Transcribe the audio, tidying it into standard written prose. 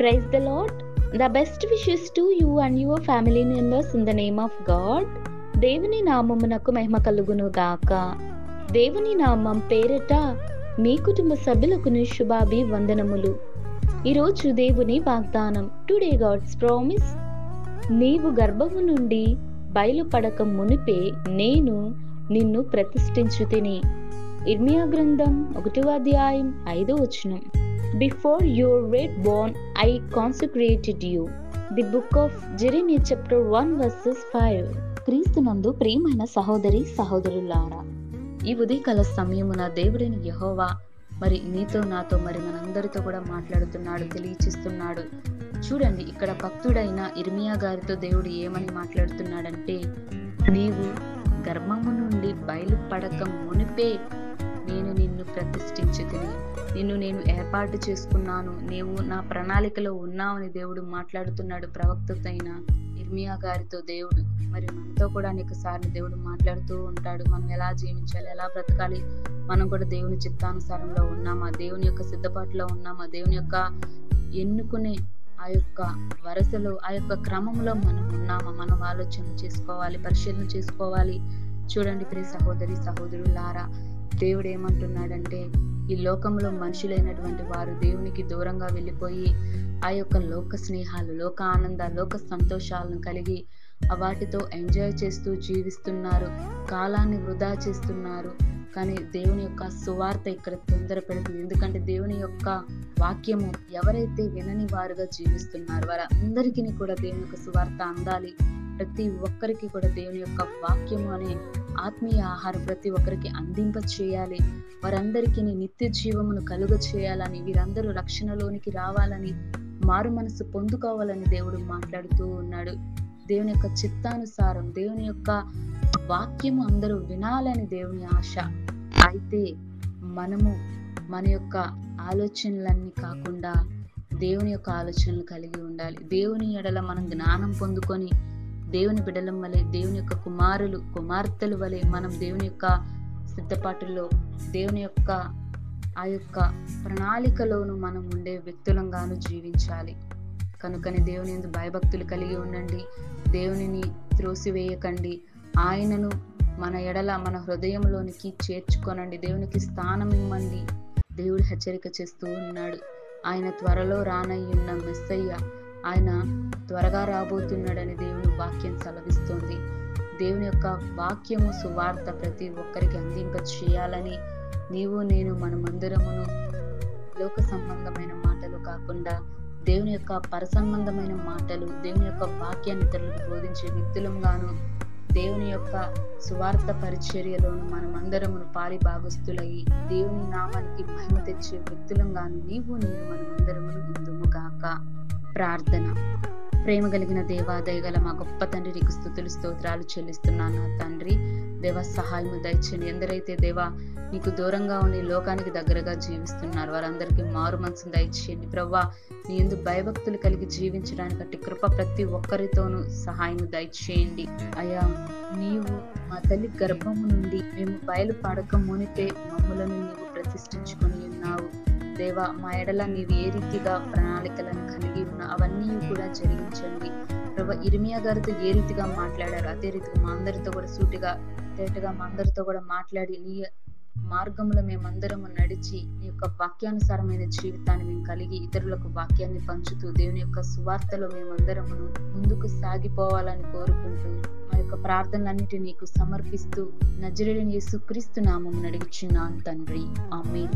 Praise the Lord. The best wishes to you and your family members in the name of God. దేవుని నామమునకు మహిమ కలుగును గాక. దేవుని నామం పేరట మీ కుటుంబ సభ్యులకు శుభాభివందనములు. ఈరోజు దేవుని వాగ్దానం. Today God's promise. నీవు గర్భము నుండి బయలుపడక మునిపే నేను నిన్ను ప్రతిష్ఠించుతిని. ఇర్మియా గ్రంథం 1వ అధ్యాయం 5వ వచనం. Before you were born, I consecrated you. The book of Jeremiah chapter 1 verses 5. క్రీస్తునందు ప్రియమైన సహోదరి సహోదరులారా, ఈ ఉదయకాల సమయమున దేవుడైన యెహోవా మరి నీతో నాతో మరి మనందరితో కూడా మాట్లాడుతున్నాడు, తెలియచేస్తున్నాడు. చూడండి, ఇక్కడ భక్తుడైన ఇర్మియా గారితో దేవుడు ఏమని మాట్లాడుతున్నాడంటే, నీవు గర్భము నుండి బయలుపడక మునిపే నేను నిన్ను ప్రతిష్ఠించుతిని, నిన్ను నేను ఏర్పాటు చేసుకున్నాను, నీవు నా ప్రణాళికలో ఉన్నావని దేవుడు మాట్లాడుతున్నాడు ప్రవక్తైన ఇర్మియా గారితో. దేవుడు మరి మనతో కూడా అనేక సార్లు దేవుడు మాట్లాడుతూ ఉంటాడు. మనం ఎలా జీవించాలి, ఎలా బ్రతకాలి, మనం కూడా దేవుని చిత్తానుసారంలో ఉన్నామా, దేవుని యొక్క సిద్ధపాటులో ఉన్నామా, దేవుని యొక్క ఎన్నుకునే ఆ యొక్క వరుసలో ఆ యొక్క క్రమంలో మనం ఉన్నామా, మనం ఆలోచన చేసుకోవాలి, పరిశీలన చేసుకోవాలి. చూడండి ప్రియ సహోదరి సహోదరులారా, దేవుడు ఏమంటున్నాడంటే, ఈ లోకంలో మనుషులైనటువంటి వారు దేవునికి దూరంగా వెళ్ళిపోయి ఆ యొక్క లోక స్నేహాలు, లోక ఆనంద, లోక సంతోషాలను కలిగి వాటితో ఎంజాయ్ చేస్తూ జీవిస్తున్నారు, కాలాన్ని వృధా చేస్తున్నారు. కానీ దేవుని యొక్క సువార్త ఇక్కడ తొందర పెడుతుంది. ఎందుకంటే దేవుని యొక్క వాక్యము ఎవరైతే వినని వారుగా జీవిస్తున్నారు వారందరికీ కూడా దేవుని యొక్క సువార్త అందాలి. ప్రతి ఒక్కరికి కూడా దేవుని యొక్క వాక్యము అనే ఆత్మీయ ఆహారం ప్రతి ఒక్కరికి అందింప చేయాలి. వారందరికీ నిత్య జీవమును కలుగ చేయాలని, వీరందరూ రక్షణలోనికి రావాలని, మారు మనసు పొందుకోవాలని దేవుడు మాట్లాడుతూ ఉన్నాడు. దేవుని యొక్క చిత్తానుసారం దేవుని యొక్క వాక్యము అందరూ వినాలని దేవుని ఆశ. అయితే మనము మన యొక్క ఆలోచనలన్నీ కాకుండా దేవుని యొక్క ఆలోచనలు కలిగి ఉండాలి. దేవుని ఎడల మనం జ్ఞానం పొందుకొని దేవుని బిడ్డలం వలె, దేవుని యొక్క కుమారులు కుమార్తెలు వలె మనం దేవుని యొక్క సిద్ధపాటులో, దేవుని యొక్క ఆ యొక్క ప్రణాళికలోను మనం ఉండే వ్యక్తులంగాను జీవించాలి. కనుకని దేవుని యందు భయభక్తులు కలిగి ఉండండి, దేవునిని త్రోసివేయకండి, ఆయనను మన ఎడల మన హృదయంలోనికి చేర్చుకొనండి, దేవునికి స్థానం ఇవ్వండి. దేవుడు హెచ్చరిక చేస్తూ ఉన్నాడు. ఆయన త్వరలో రానయ్యున్న మెస్సయ్య, ఆయన త్వరగా రాబోతున్నాడని దేవుని వాక్యం సెలవిస్తోంది. దేవుని యొక్క వాక్యము సువార్త ప్రతి ఒక్కరికి అందింప చేయాలని నీవు నేను మనమందరమును లోక సంబంధమైన మాటలు కాకుండా దేవుని యొక్క పరసంబంధమైన మాటలు, దేవుని యొక్క వాక్యాన్ని ఇతరులకు బోధించే వ్యక్తులంగాను, దేవుని యొక్క సువార్త పరిచర్యలోను మనమందరమును పాలి భాగస్తులయ్యి దేవుని నామానికి మహిమ తెచ్చే వ్యక్తులంగాను నీవు నేను మనమందరమును ఉందుము గాక. ప్రార్థన. ప్రేమ కలిగిన దేవా, దయగల మా గొప్ప తండ్రి, నీకు స్తుతులు స్తోత్రాలు చెల్లిస్తున్నాను. నా తండ్రి దేవా, సహాయము దయచేయండి. ఎందరైతే దేవా నీకు దూరంగా ఉండి లోకానికి దగ్గరగా జీవిస్తున్నారు వారందరికీ మారు మనసును దయచేయండి. ప్రవ్వా, నీ యందు భయభక్తులు కలిగి జీవించడానికి అట్టి కృప ప్రతి ఒక్కరితోనూ సహాయము దయచేయండి. అయ్యా, నీవు మా తల్లి గర్భము నుండి మేము బయలుపడక మునిపే మమ్ములను నీవు ప్రతిష్ఠించుకొని ఉన్నావు. దేవా, మా ఎడల నీవు ఏ రీతిగా ప్రణాళికలను కలిగి ఉన్నా అవన్నీ కూడా జరిగించండి. ప్రభా, ఇర్మియా గారితో ఏ రీతిగా మాట్లాడారు అదే రీతిగా మా అందరితో కూడా సూటిగా తేటగా మా అందరితో కూడా మాట్లాడి నీ మార్గంలో మేమందరము నడిచి నీ యొక్క వాక్యానుసారమైన జీవితాన్ని మేము కలిగి ఇతరులకు వాక్యాన్ని పంచుతూ దేవుని యొక్క సువార్తలో మేమందరము ముందుకు సాగిపోవాలని కోరుకుంటూ మా యొక్క ప్రార్థనలన్నిటినీ నీకు సమర్పిస్తూ నజరేయుడైన యేసుక్రీస్తు నామమున అడుగుచున్నాను తండ్రి. ఆమేన్.